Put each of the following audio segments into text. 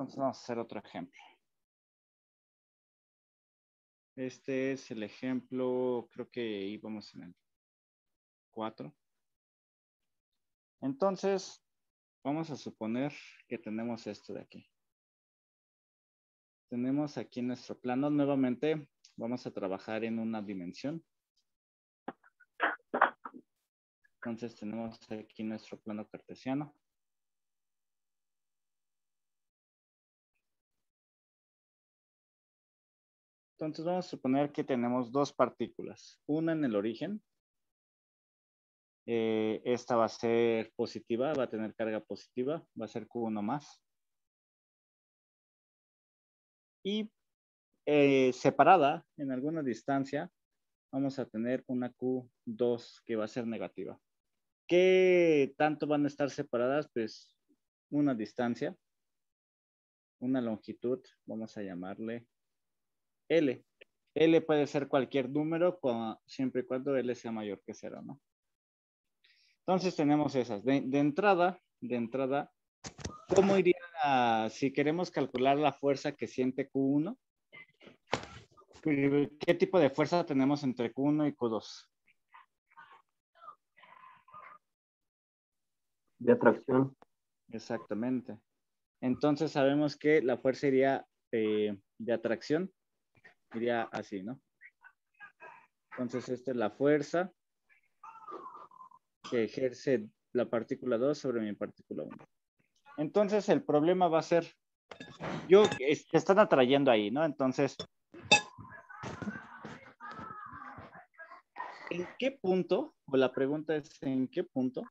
Entonces vamos a hacer otro ejemplo. Este es el ejemplo, creo que íbamos en el 4. Entonces, vamos a suponer que tenemos esto de aquí. Tenemos aquí nuestro plano. Nuevamente, vamos a trabajar en una dimensión. Entonces, tenemos aquí nuestro plano cartesiano. Entonces, vamos a suponer que tenemos dos partículas. Una en el origen. Esta va a ser positiva, va a tener carga positiva, va a ser Q1 más. Y separada en alguna distancia, vamos a tener una Q2 que va a ser negativa. ¿Qué tanto van a estar separadas? Pues una distancia, una longitud, vamos a llamarle L. L puede ser cualquier número siempre y cuando L sea mayor que 0, ¿no? Entonces tenemos esas. De entrada, ¿cómo iría si queremos calcular la fuerza que siente Q1? ¿Qué tipo de fuerza tenemos entre Q1 y Q2? De atracción. Exactamente. Entonces sabemos que la fuerza iría de atracción, iría así, ¿no? Entonces esta es la fuerza que ejerce la partícula 2 sobre mi partícula 1. Entonces el problema va a ser, se están atrayendo ahí, ¿no? Entonces, ¿en qué punto? O la pregunta es, ¿en qué punto?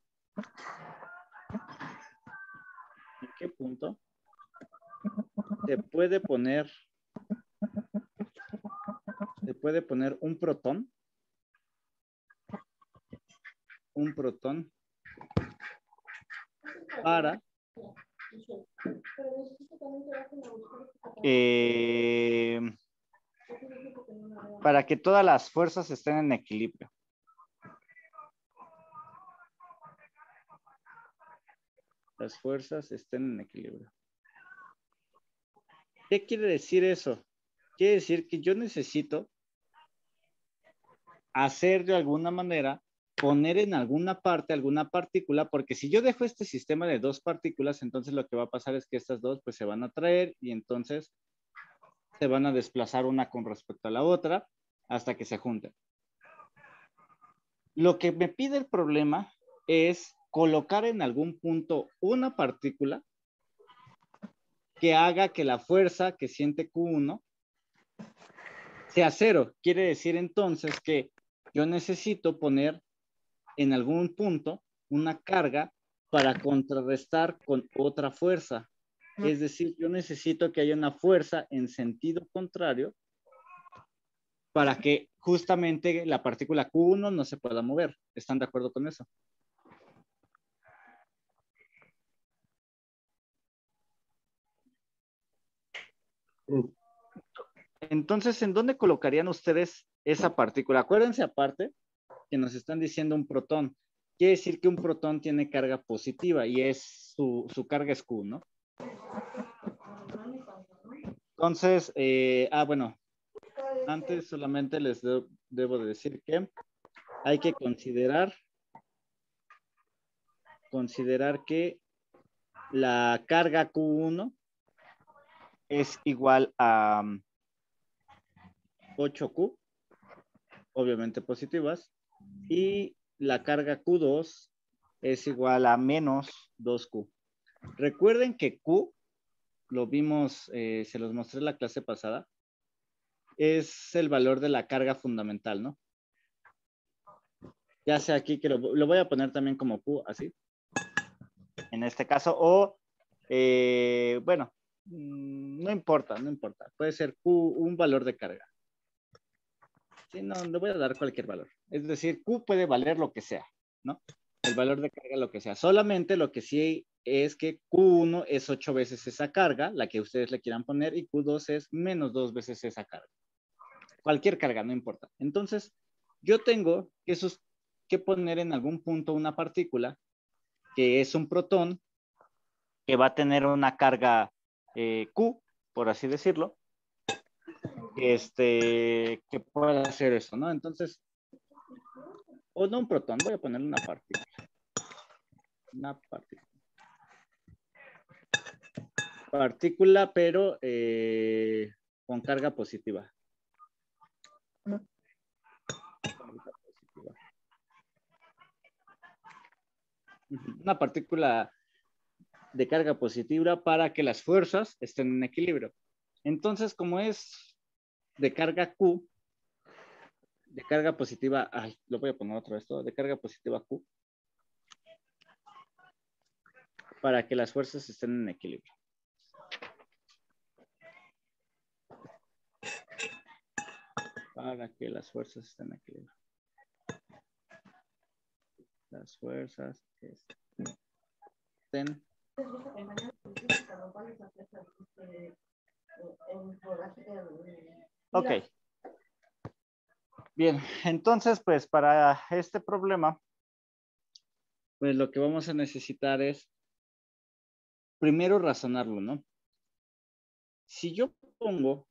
¿En qué punto se puede poner un protón? Un protón para que todas las fuerzas estén en equilibrio. Las fuerzas estén en equilibrio. ¿Qué quiere decir eso? Quiere decir que yo necesito hacer de alguna manera, poner en alguna parte alguna partícula, porque si yo dejo este sistema de dos partículas, entonces lo que va a pasar es que estas dos pues se van a atraer y entonces se van a desplazar una con respecto a la otra hasta que se junten. Lo que me pide el problema es colocar en algún punto una partícula que haga que la fuerza que siente Q1 sea 0. Quiere decir entonces que yo necesito poner en algún punto una carga para contrarrestar con otra fuerza. Es decir, yo necesito que haya una fuerza en sentido contrario para que justamente la partícula Q1 no se pueda mover. ¿Están de acuerdo con eso? Sí. Entonces, ¿en dónde colocarían ustedes esa partícula? Acuérdense aparte que nos están diciendo un protón. Quiere decir que un protón tiene carga positiva y es su carga es Q, ¿no? Entonces, bueno, antes solamente les debo de decir que hay que considerar que la carga Q1 es igual a 8Q, obviamente positivas, y la carga Q2 es igual a menos 2Q. Recuerden que Q, lo vimos, se los mostré en la clase pasada, es el valor de la carga fundamental, ¿no? Ya sea aquí que lo voy a poner también como Q, así. En este caso, o, bueno, no importa. Puede ser Q, un valor de carga. Sí, no, le voy a dar cualquier valor. Es decir, Q puede valer lo que sea, ¿no? El valor de carga, lo que sea. Solamente lo que sí es que Q1 es 8 veces esa carga, la que ustedes le quieran poner, y Q2 es menos 2 veces esa carga. Cualquier carga, no importa. Entonces, yo tengo que poner en algún punto una partícula que es un protón que va a tener una carga Q, por así decirlo, que pueda hacer eso, ¿no? Entonces, o no un protón, voy a ponerle una partícula. Una partícula. Partícula, pero con carga positiva. Una partícula de carga positiva para que las fuerzas estén en equilibrio. Entonces, como es de carga Q, de carga positiva, ay, lo voy a poner otra vez, de carga positiva Q, para que las fuerzas estén en equilibrio. Para que las fuerzas estén en equilibrio. Las fuerzas estén. Ok. Bien, entonces, pues para este problema, pues lo que vamos a necesitar es primero razonarlo, ¿no? Si yo pongo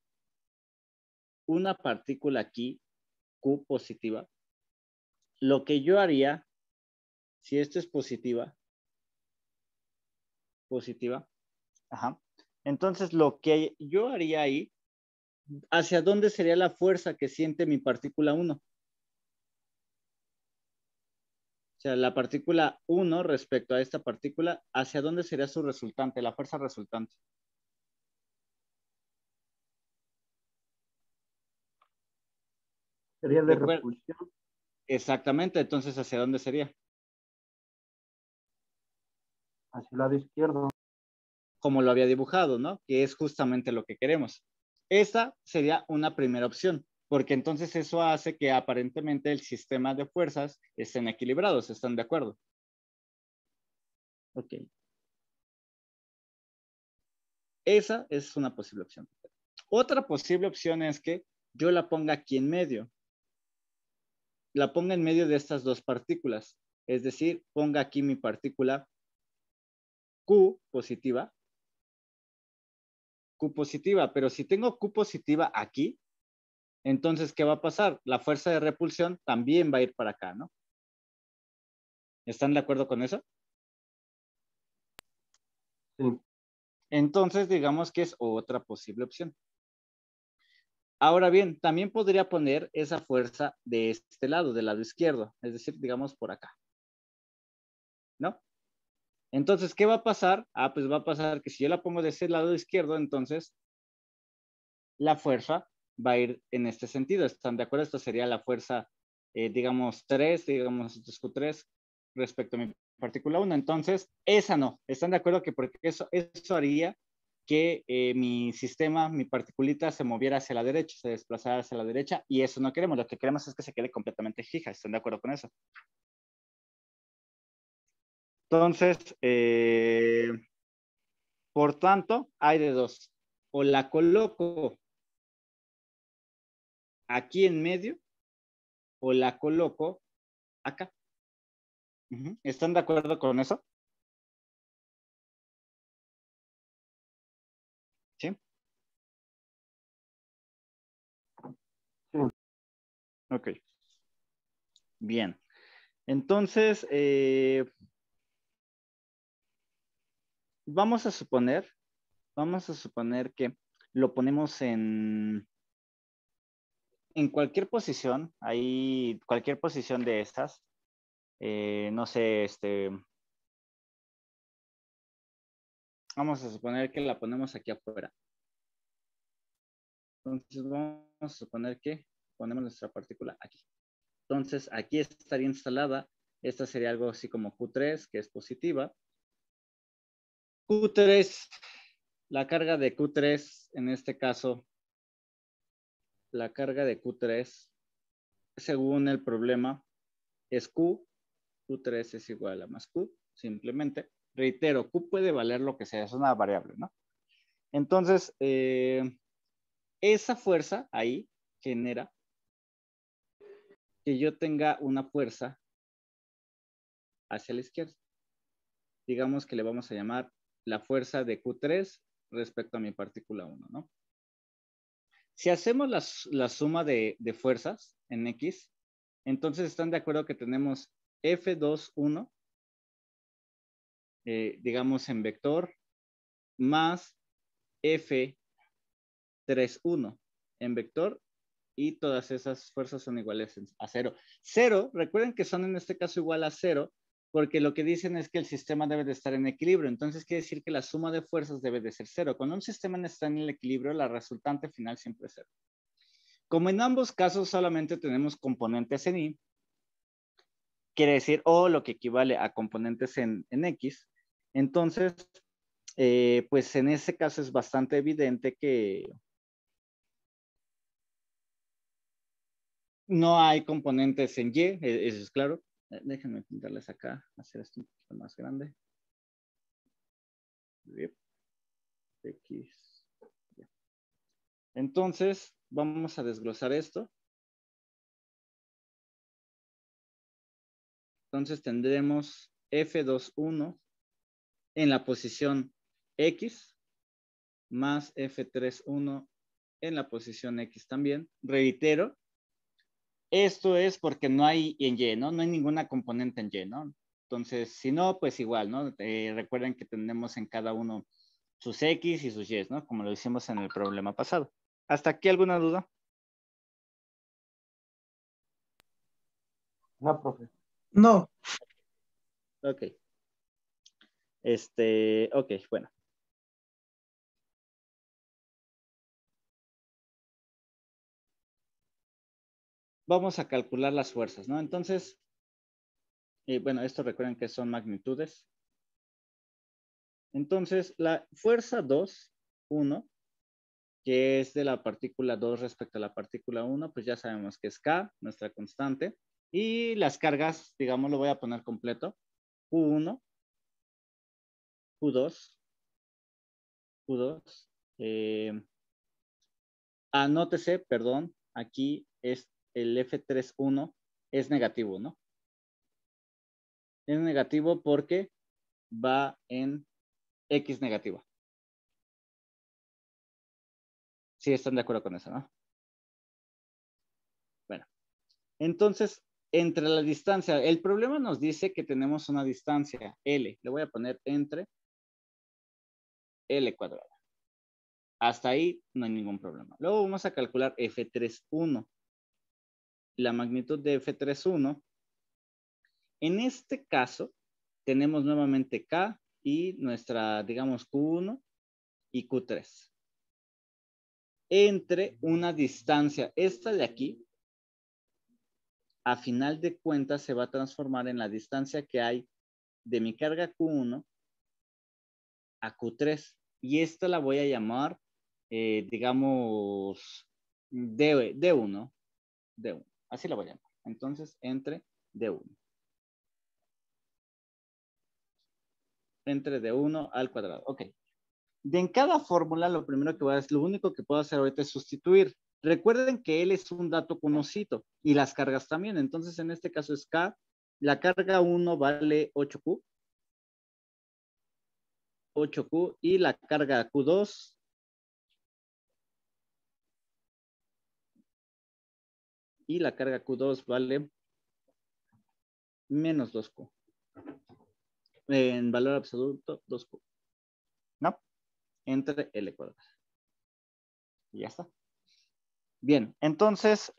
una partícula aquí, Q positiva, lo que yo haría, si esto es positiva, ajá, entonces lo que yo haría ahí, ¿hacia dónde sería la fuerza que siente mi partícula 1? O sea, la partícula 1 respecto a esta partícula, ¿hacia dónde sería su resultante, la fuerza resultante? Sería de repulsión. Exactamente, entonces, ¿hacia dónde sería? Hacia el lado izquierdo. Como lo había dibujado, ¿no? Que es justamente lo que queremos. Esa sería una primera opción, porque entonces eso hace que aparentemente el sistema de fuerzas estén equilibrados, ¿están de acuerdo? Ok. Esa es una posible opción. Otra posible opción es que yo la ponga aquí en medio. La ponga en medio de estas dos partículas. Es decir, ponga aquí mi partícula Q positiva. Q positiva, pero si tengo Q positiva aquí, entonces, ¿qué va a pasar? La fuerza de repulsión también va a ir para acá, ¿no? ¿Están de acuerdo con eso? Sí. Entonces, digamos que es otra posible opción. Ahora bien, también podría poner esa fuerza de este lado, del lado izquierdo, es decir, digamos por acá, ¿no? Entonces, ¿qué va a pasar? Ah, pues va a pasar que si yo la pongo de ese lado izquierdo, entonces la fuerza va a ir en este sentido. ¿Están de acuerdo? Esto sería la fuerza, digamos, 3, digamos, Q3 respecto a mi partícula 1. Entonces, esa no. ¿Están de acuerdo? Que porque eso haría que mi sistema, mi particulita, se moviera hacia la derecha, se desplazara hacia la derecha, y eso no queremos. Lo que queremos es que se quede completamente fija. ¿Están de acuerdo con eso? Entonces, por tanto, hay de dos. O la coloco aquí en medio, o la coloco acá. ¿Están de acuerdo con eso? Sí. Sí. Ok. Bien. Entonces, vamos a suponer que lo ponemos en cualquier posición, ahí, cualquier posición de estas, no sé, vamos a suponer que la ponemos aquí afuera. Entonces, vamos a suponer que ponemos nuestra partícula aquí. Entonces, aquí estaría instalada, esta sería algo así como Q3, que es positiva. Q3, la carga de Q3, en este caso, la carga de Q3, según el problema, es Q. Q3 es igual a más Q, simplemente. Reitero, Q puede valer lo que sea, es una variable, ¿no? Entonces, esa fuerza ahí genera que yo tenga una fuerza hacia la izquierda. Digamos que le vamos a llamar la fuerza de Q3 respecto a mi partícula 1, ¿no? Si hacemos la suma de fuerzas en X, entonces están de acuerdo que tenemos F2,1, digamos en vector, más F3,1 en vector, y todas esas fuerzas son iguales a 0. 0, recuerden que son en este caso igual a 0, porque lo que dicen es que el sistema debe de estar en equilibrio. Entonces quiere decir que la suma de fuerzas debe de ser 0. Cuando un sistema está en el equilibrio, la resultante final siempre es 0. Como en ambos casos solamente tenemos componentes en Y, quiere decir, o lo que equivale a componentes en X, entonces, pues en ese caso es bastante evidente que no hay componentes en Y, eso es claro. Déjenme pintarles acá, hacer esto un poquito más grande. X. Entonces, vamos a desglosar esto. Entonces tendremos F2,1 en la posición X más F3,1 en la posición X también. Reitero, esto es porque no hay en Y, ¿no? No hay ninguna componente en Y, ¿no? Entonces, si no, pues igual, ¿no? Recuerden que tenemos en cada uno sus X y sus Y, ¿no? Como lo hicimos en el problema pasado. ¿Hasta aquí alguna duda? No, profe. No. Ok. Ok, bueno. Vamos a calcular las fuerzas, ¿no? Entonces, bueno, esto recuerden que son magnitudes. Entonces, la fuerza 2, 1, que es de la partícula 2 respecto a la partícula 1, pues ya sabemos que es K, nuestra constante. Y las cargas, digamos, lo voy a poner completo. Q1, Q2, Q2. Anótese, perdón, aquí es el F3,1 es negativo, ¿no? Es negativo porque va en X negativa. Sí, están de acuerdo con eso, ¿no? Bueno, entonces, entre la distancia, el problema nos dice que tenemos una distancia L. Le voy a poner entre L cuadrado. Hasta ahí no hay ningún problema. Luego vamos a calcular F3,1. La magnitud de F3,1. En este caso, tenemos nuevamente K y nuestra, digamos, Q1 y Q3. Entre una distancia, esta de aquí, a final de cuentas se va a transformar en la distancia que hay de mi carga Q1 a Q3. Y esta la voy a llamar, digamos, D1. D1. Así la voy a llamar. Entonces, entre D1. Entre D1 al cuadrado. Ok. De en cada fórmula, lo primero que voy a hacer, lo único que puedo hacer ahorita es sustituir. Recuerden que L es un dato conocido y las cargas también. Entonces, en este caso es K. La carga 1 vale 8Q. 8Q y la carga Q2 y la carga Q2 vale menos 2Q. En valor absoluto, 2Q. ¿No? Entre L cuadrado. Y ya está. Bien, entonces,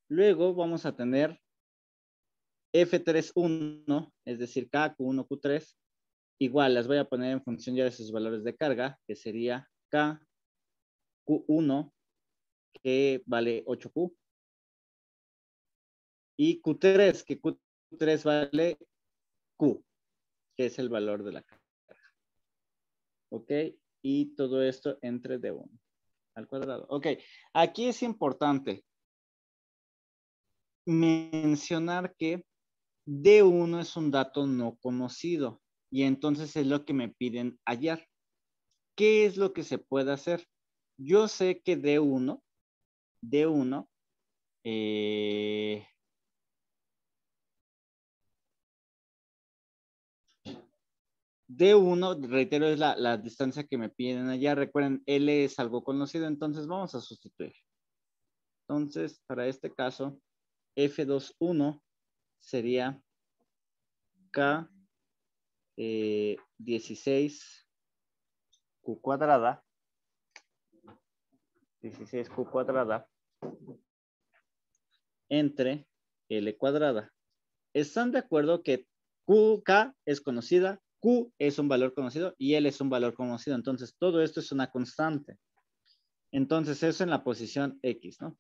luego vamos a tener F3,1, es decir, K, Q1, Q3. Igual las voy a poner en función ya de sus valores de carga, que sería K, Q1, que vale 8Q. Y Q3, que Q3 vale Q, que es el valor de la carga. ¿Ok? Y todo esto entre D1 al cuadrado. Ok, aquí es importante mencionar que D1 es un dato no conocido y entonces es lo que me piden hallar. ¿Qué es lo que se puede hacer? Yo sé que D1 eh, D1, reitero, es la distancia que me piden allá. Recuerden, L es algo conocido, entonces vamos a sustituir. Entonces, para este caso, F21 sería K 16 Q cuadrada. 16Q cuadrada entre L cuadrada. ¿Están de acuerdo que K es conocida, Q es un valor conocido y L es un valor conocido? Entonces, todo esto es una constante. Entonces, eso en la posición X, ¿no?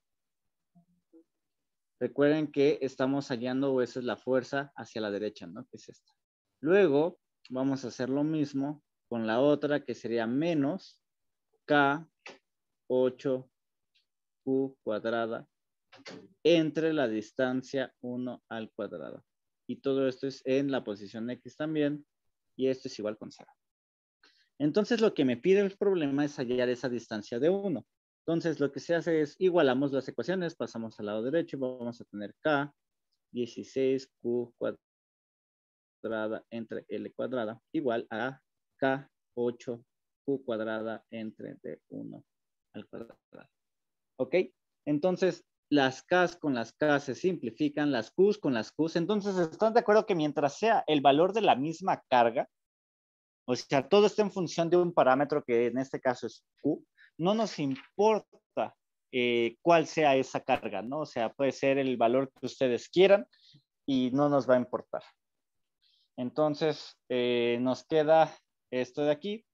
Recuerden que estamos hallando, o esa es la fuerza hacia la derecha, ¿no? Que es esta. Luego, vamos a hacer lo mismo con la otra, que sería menos K 8Q cuadrada entre la distancia 1 al cuadrado. Y todo esto es en la posición X también, y esto es igual con 0. Entonces, lo que me pide el problema es hallar esa distancia de 1. Entonces, lo que se hace es igualamos las ecuaciones, pasamos al lado derecho y vamos a tener K 16Q cuadrada entre L cuadrada igual a K 8Q cuadrada entre D1 al cuadrado. ¿Ok? Entonces, las K's con las K se simplifican, las Q's con las Q's. Entonces, ¿están de acuerdo que mientras sea el valor de la misma carga, o sea, todo está en función de un parámetro que en este caso es Q, no nos importa cuál sea esa carga, ¿no? O sea, puede ser el valor que ustedes quieran y no nos va a importar. Entonces, nos queda esto de aquí.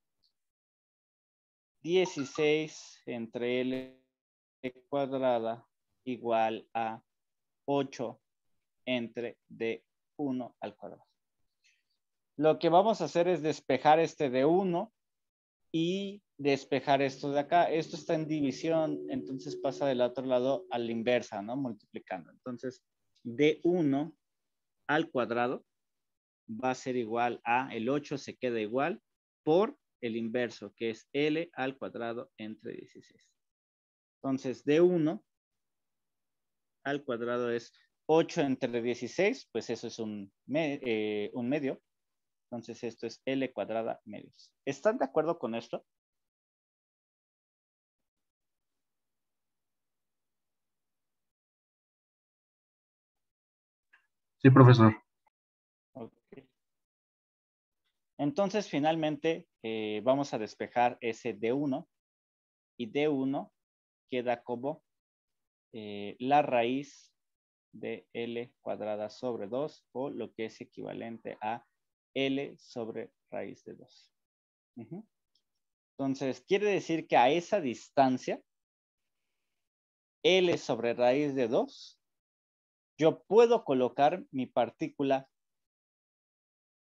16 entre L cuadrada igual a 8 entre D1 al cuadrado. Lo que vamos a hacer es despejar este D1 y despejar esto de acá. Esto está en división, entonces pasa del otro lado a la inversa, ¿no? Multiplicando. Entonces, D1 al cuadrado va a ser igual a, el 8 se queda igual por el inverso, que es L al cuadrado entre 16. Entonces, D1 al cuadrado es 8 entre 16, pues eso es un medio. Entonces, esto es L cuadrada medios. ¿Están de acuerdo con esto? Sí, profesor. Okay. Entonces, finalmente, vamos a despejar ese D1 y D1 queda como la raíz de L cuadrada sobre 2 o lo que es equivalente a L sobre raíz de 2. Entonces, quiere decir que a esa distancia, L sobre raíz de 2, yo puedo colocar mi partícula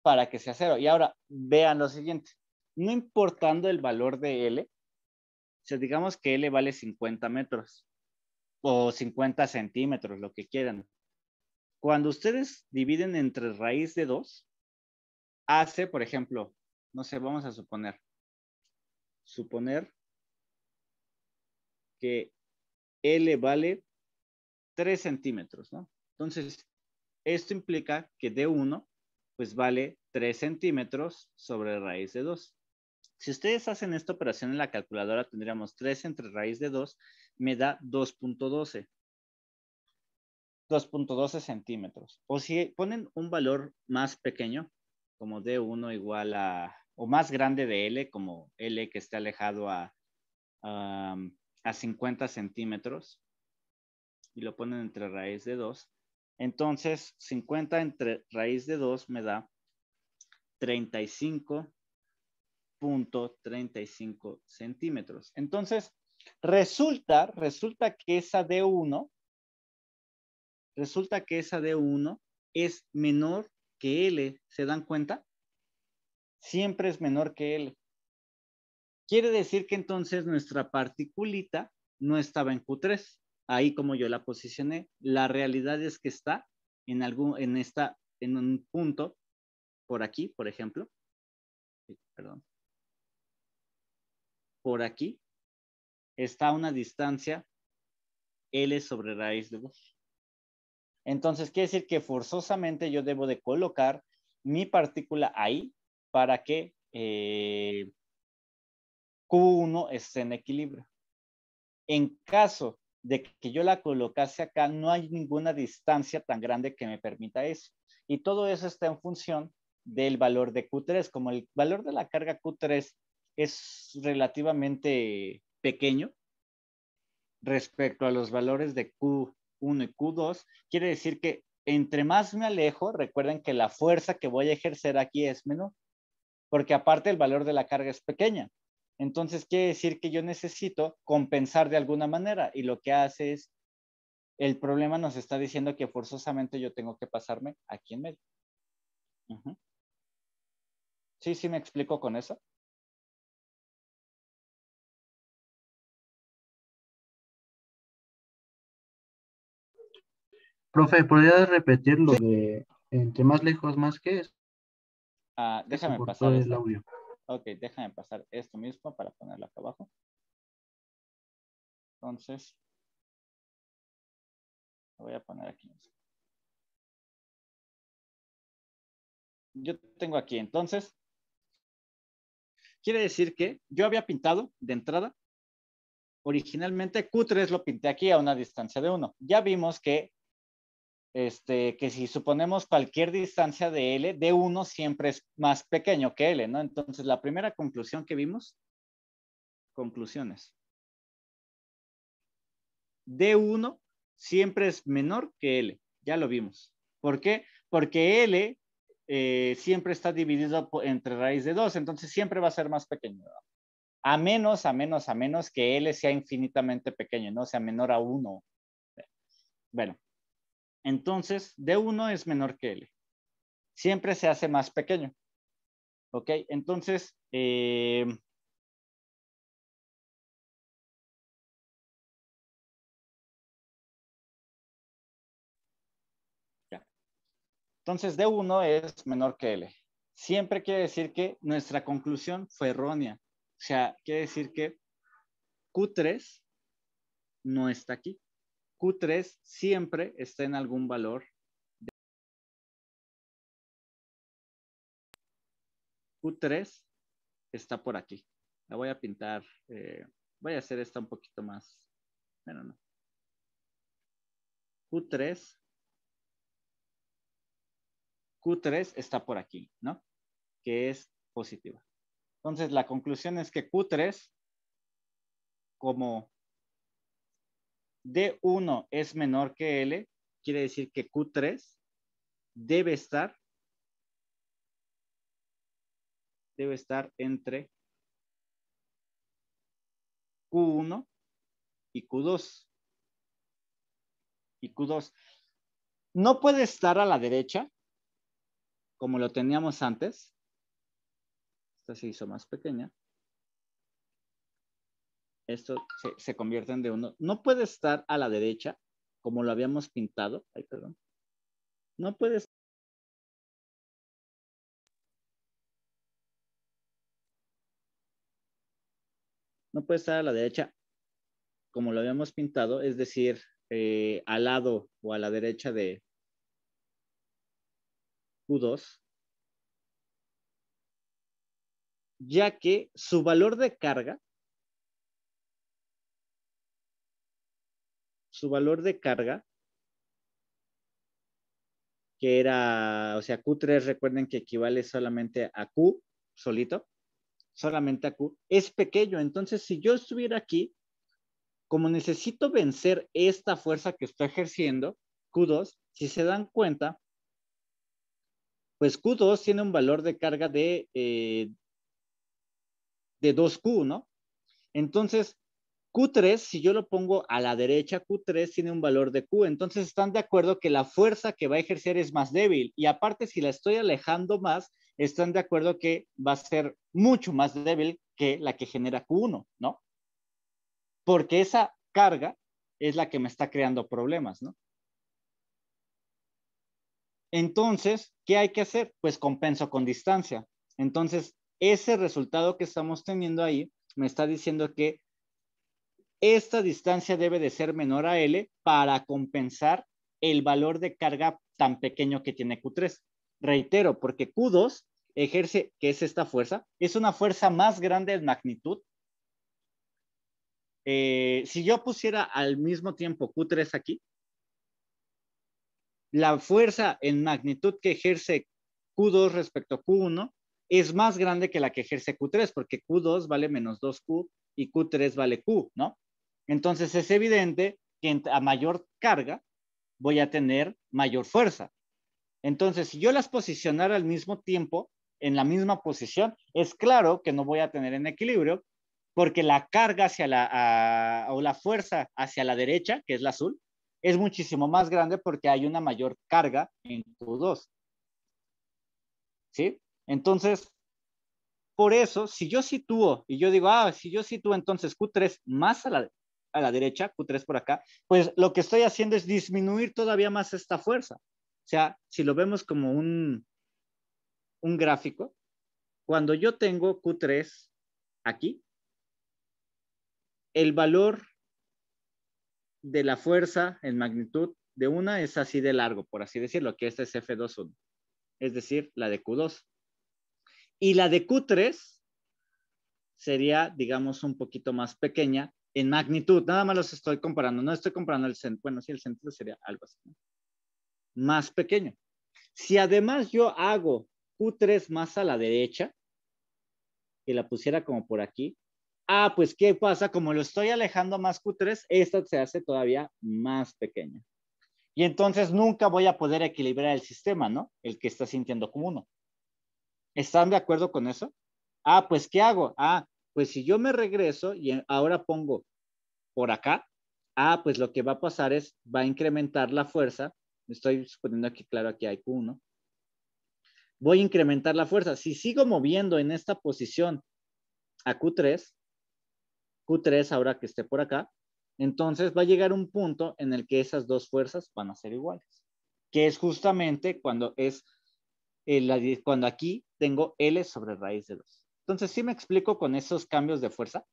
para que sea 0. Y ahora, vean lo siguiente. No importando el valor de L, o sea, digamos que L vale 50 metros o 50 centímetros, lo que quieran. Cuando ustedes dividen entre raíz de 2, hace, por ejemplo, no sé, vamos a suponer que L vale 3 centímetros, ¿no? Entonces, esto implica que D1, pues vale 3 centímetros sobre raíz de 2. Si ustedes hacen esta operación en la calculadora, tendríamos 3 entre raíz de 2, me da 2.12. 2.12 centímetros. O si ponen un valor más pequeño, como D1 igual a, o más grande de L, como L que esté alejado a 50 centímetros, y lo ponen entre raíz de 2, entonces 50 entre raíz de 2 me da 35.35 centímetros. Entonces, resulta que esa D1 es menor que L. ¿Se dan cuenta? Siempre es menor que L. Quiere decir que entonces nuestra particulita no estaba en Q3. Ahí como yo la posicioné. La realidad es que está en un punto por aquí, por ejemplo. Perdón. Por aquí está una distancia L sobre raíz de 2. Entonces, quiere decir que forzosamente yo debo de colocar mi partícula ahí para que Q1 esté en equilibrio. En caso de que yo la colocase acá, no hay ninguna distancia tan grande que me permita eso. Y todo eso está en función del valor de Q3. Como el valor de la carga Q3 es relativamente pequeño respecto a los valores de Q1 y Q2, quiere decir que entre más me alejo, recuerden que la fuerza que voy a ejercer aquí es menor, porque aparte el valor de la carga es pequeña. Entonces quiere decir que yo necesito compensar de alguna manera, y lo que hace es, el problema nos está diciendo que forzosamente yo tengo que pasarme aquí en medio. Sí, sí me explico con eso. Profe, ¿podría repetir lo de entre más lejos más que es? Que se Déjame cortó pasar el esto. audio. Ok, déjame pasar esto mismo para ponerlo acá abajo. Entonces, lo voy a poner aquí mismo. Yo tengo aquí, entonces, quiere decir que yo había pintado de entrada, originalmente Q3 lo pinté aquí a una distancia de 1. Ya vimos que si suponemos cualquier distancia de L, D1 siempre es más pequeño que L, ¿no? Entonces, la primera conclusión que vimos, conclusiones. D1 siempre es menor que L, ya lo vimos. ¿Por qué? Porque L siempre está dividido entre raíz de 2, entonces siempre va a ser más pequeño, ¿no? A menos que L sea infinitamente pequeño, ¿no? Sea menor a 1. Bueno, entonces D1 es menor que L. Siempre se hace más pequeño. ¿Ok? Entonces, ya. Entonces D1 es menor que L. Siempre quiere decir que nuestra conclusión fue errónea. O sea, quiere decir que Q3 no está aquí. Q3 siempre está en algún valor. Q3 está por aquí. La voy a pintar. Voy a hacer esta un poquito más. Bueno, no. Q3 está por aquí, ¿no? Que es positiva. Entonces, la conclusión es que Q3, como D1 es menor que L, quiere decir que Q3 debe estar entre Q1 y Q2. Y Q2 no puede estar a la derecha, como lo teníamos antes. Esta se hizo más pequeña. Esto se convierte en D1. No puede estar a la derecha, como lo habíamos pintado. Ay, perdón. No puede estar. No puede estar a la derecha, como lo habíamos pintado, es decir, al lado o a la derecha de Q2, ya que su valor de carga, que era, o sea, Q3, recuerden que equivale solamente a Q solito, solamente a Q, es pequeño. Entonces, si yo estuviera aquí, como necesito vencer esta fuerza que estoy ejerciendo, Q2, si se dan cuenta, pues Q2 tiene un valor de carga de 2Q, ¿no? Entonces, Q3, si yo lo pongo a la derecha, Q3 tiene un valor de Q. Entonces, están de acuerdo que la fuerza que va a ejercer es más débil. Y aparte, si la estoy alejando más, están de acuerdo que va a ser mucho más débil que la que genera Q1, ¿no? Porque esa carga es la que me está creando problemas, ¿no? Entonces, ¿qué hay que hacer? Pues compenso con distancia. Entonces, ese resultado que estamos teniendo ahí me está diciendo que esta distancia debe de ser menor a L para compensar el valor de carga tan pequeño que tiene Q3. Reitero, porque Q2 ejerce, que es esta fuerza, es una fuerza más grande en magnitud. Si yo pusiera al mismo tiempo Q3 aquí, la fuerza en magnitud que ejerce Q2 respecto a Q1 es más grande que la que ejerce Q3, porque Q2 vale menos 2Q y Q3 vale Q, ¿no? Entonces es evidente que a mayor carga voy a tener mayor fuerza. Entonces, si yo las posicionara al mismo tiempo, en la misma posición, es claro que no voy a tener en equilibrio, porque la carga hacia o la fuerza hacia la derecha, que es la azul, es muchísimo más grande porque hay una mayor carga en Q2. ¿Sí? Entonces, por eso, si yo sitúo, y yo digo, si yo sitúo entonces Q3 más a la derecha, Q3 por acá, pues lo que estoy haciendo es disminuir todavía más esta fuerza. O sea, si lo vemos como un gráfico, cuando yo tengo Q3 aquí, el valor de la fuerza en magnitud de una es así de largo, por así decirlo, que esta es F21, es decir, la de Q2. Y la de Q3 sería, digamos, un poquito más pequeña en magnitud. Nada más los estoy comparando. No estoy comparando el centro. Bueno, sí, el centro sería algo así, ¿no? Más pequeño. Si además yo hago Q3 más a la derecha, que la pusiera como por aquí, pues ¿qué pasa? Como lo estoy alejando más Q3, esta se hace todavía más pequeña. Y entonces nunca voy a poder equilibrar el sistema, ¿no? El que está sintiendo como uno. ¿Están de acuerdo con eso? Pues ¿qué hago? Pues si yo me regreso y ahora pongo por acá, pues lo que va a pasar es, va a incrementar la fuerza. Estoy suponiendo aquí, claro, aquí hay Q1. Voy a incrementar la fuerza. Si sigo moviendo en esta posición a Q3, Q3 ahora que esté por acá, entonces va a llegar un punto en el que esas dos fuerzas van a ser iguales, que es justamente cuando cuando aquí tengo L sobre raíz de 2. Entonces, ¿sí me explico con esos cambios de fuerza?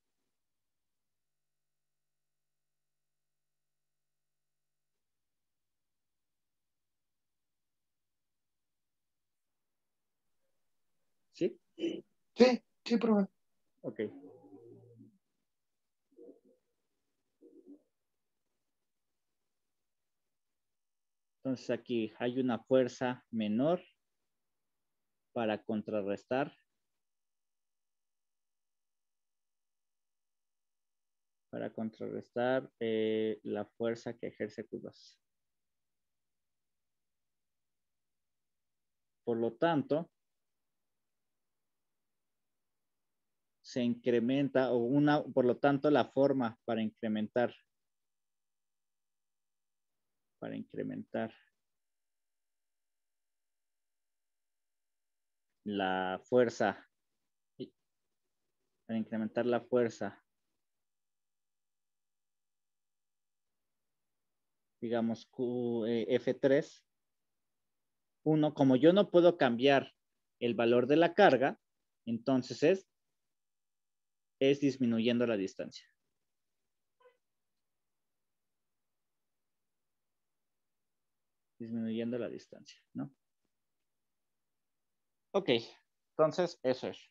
¿Sí? Sí, sí, profe. Ok. Entonces aquí hay una fuerza menor para contrarrestar la fuerza que ejerce Q2. Por lo tanto, se incrementa por lo tanto, la forma para incrementar la fuerza, digamos, F3, como yo no puedo cambiar el valor de la carga, entonces es disminuyendo la distancia. Disminuyendo la distancia, ¿no? Ok, entonces eso es.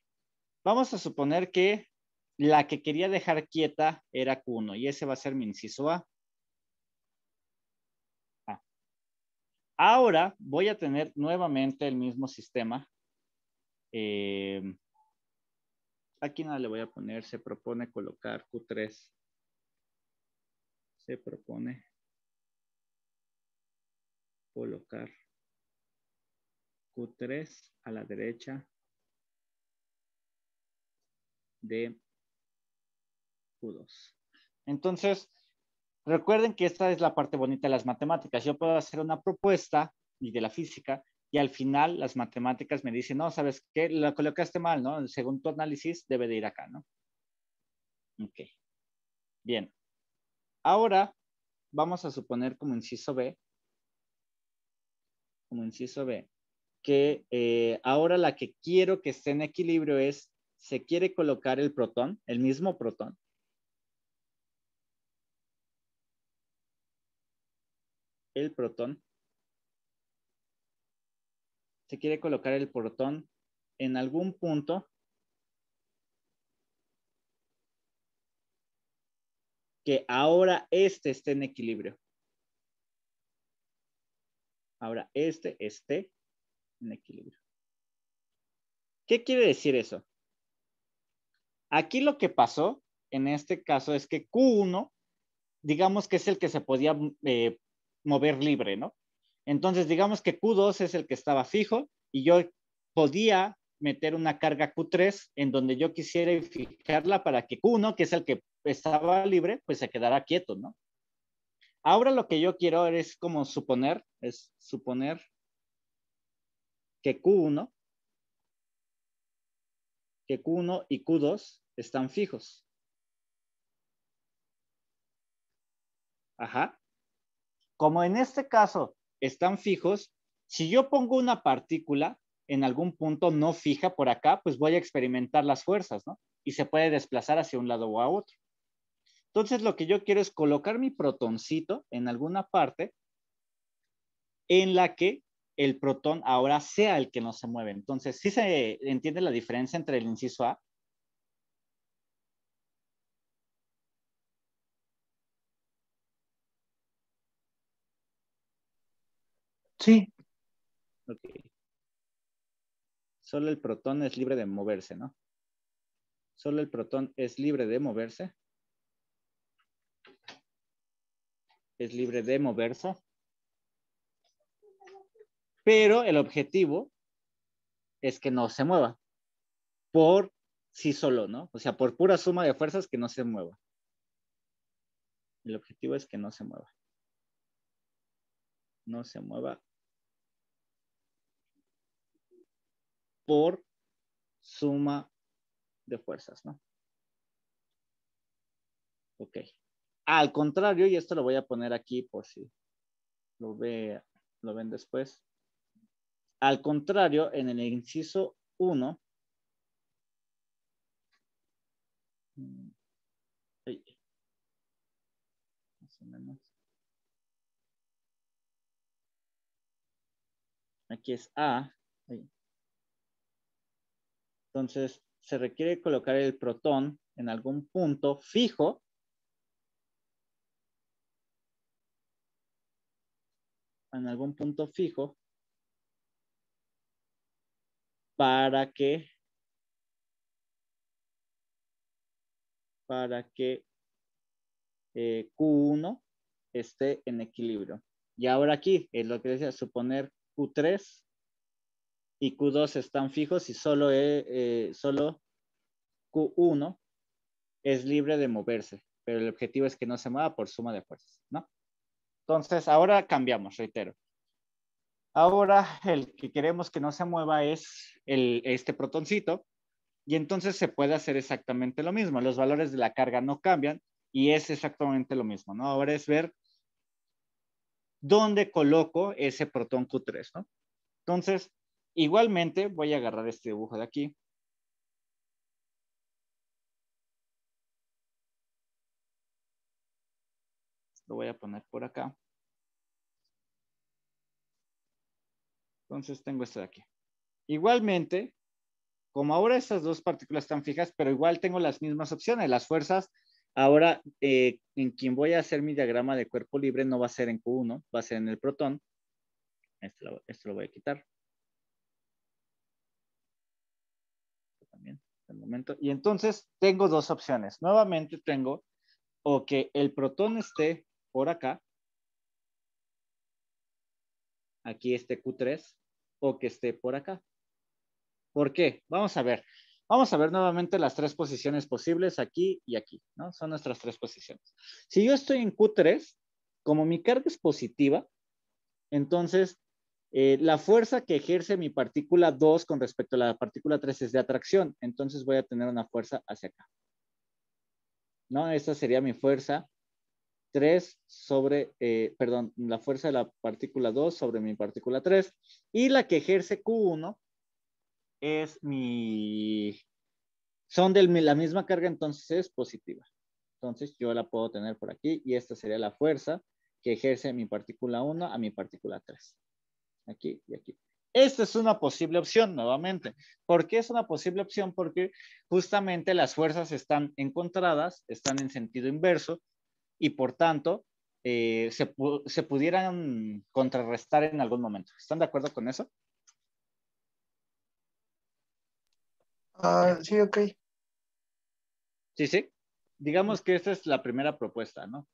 Vamos a suponer que la que quería dejar quieta era Q1 y ese va a ser mi inciso A. Ahora voy a tener nuevamente el mismo sistema. Aquí nada le voy a poner, se propone colocar Q3. Se propone colocar Q3 a la derecha de Q2. Entonces, recuerden que esta es la parte bonita de las matemáticas. Yo puedo hacer una propuesta y de la física y al final las matemáticas me dicen, no, ¿sabes qué? Lo colocaste mal, ¿no? Según tu análisis debe de ir acá, ¿no? Ok. Bien. Ahora vamos a suponer como inciso B, que ahora la que quiero que esté en equilibrio se quiere colocar el protón, el mismo protón. El protón. Se quiere colocar el protón en algún punto que ahora este esté en equilibrio. Ahora este esté en equilibrio. ¿Qué quiere decir eso? Aquí lo que pasó en este caso es que Q1, digamos que es el que se podía mover libre, ¿no? Entonces, digamos que Q2 es el que estaba fijo y yo podía meter una carga Q3 en donde yo quisiera fijarla para que Q1, que es el que estaba libre, pues se quedara quieto, ¿no? Ahora lo que yo quiero es como suponer que Q1 y Q2 están fijos. Ajá. Como en este caso están fijos, si yo pongo una partícula en algún punto no fija por acá, pues voy a experimentar las fuerzas, ¿no? Y se puede desplazar hacia un lado o a otro. Entonces lo que yo quiero es colocar mi protoncito en alguna parte en la que el protón ahora sea el que no se mueve. Entonces, ¿sí se entiende la diferencia entre el inciso A? Sí, Ok. Solo el protón es libre de moverse, ¿no? Solo el protón es libre de moverse. Es libre de moverse. Pero el objetivo es que no se mueva por sí solo, ¿no? O sea, por pura suma de fuerzas que no se mueva. El objetivo es que no se mueva. No se mueva por suma de fuerzas, ¿no? Ok. Al contrario, y esto lo voy a poner aquí por si lo ven después. Al contrario, en el inciso 1, más o menos. Aquí es A. Entonces, se requiere colocar el protón en algún punto fijo. En algún punto fijo para que Q1 esté en equilibrio. Y ahora aquí es lo que decía, suponer Q3 y Q2 están fijos y solo Q1 es libre de moverse, pero el objetivo es que no se mueva por suma de fuerzas, ¿no? Entonces, ahora cambiamos, reitero. Ahora el que queremos que no se mueva es este protoncito, y entonces se puede hacer exactamente lo mismo. Los valores de la carga no cambian y es exactamente lo mismo, ¿no? Ahora es ver dónde coloco ese protón Q3, ¿no? Entonces, igualmente voy a agarrar este dibujo de aquí. Lo voy a poner por acá. Entonces tengo esto de aquí. Igualmente, como ahora estas dos partículas están fijas, pero igual tengo las mismas opciones. Las fuerzas, ahora en quien voy a hacer mi diagrama de cuerpo libre no va a ser en Q1, va a ser en el protón. Esto lo voy a quitar. También, de momento. Y entonces tengo dos opciones. Nuevamente tengo o que el protón esté por acá, aquí esté Q3, o que esté por acá. ¿Por qué? Vamos a ver. Vamos a ver nuevamente las tres posiciones posibles aquí y aquí, ¿no? Son nuestras tres posiciones. Si yo estoy en Q3, como mi carga es positiva, entonces la fuerza que ejerce mi partícula 2 con respecto a la partícula 3 es de atracción, entonces voy a tener una fuerza hacia acá, ¿no? Esta sería mi fuerza 3 sobre, perdón, la fuerza de la partícula 2 sobre mi partícula 3, y la que ejerce Q1 es son de la misma carga, entonces es positiva. Entonces yo la puedo tener por aquí y esta sería la fuerza que ejerce mi partícula 1 a mi partícula 3. Aquí y aquí. Esta es una posible opción, nuevamente. ¿Por qué es una posible opción? Porque justamente las fuerzas están encontradas, están en sentido inverso y por tanto se pudieran contrarrestar en algún momento. ¿Están de acuerdo con eso? Sí, ok. Sí, sí. Digamos que esta es la primera propuesta, ¿no?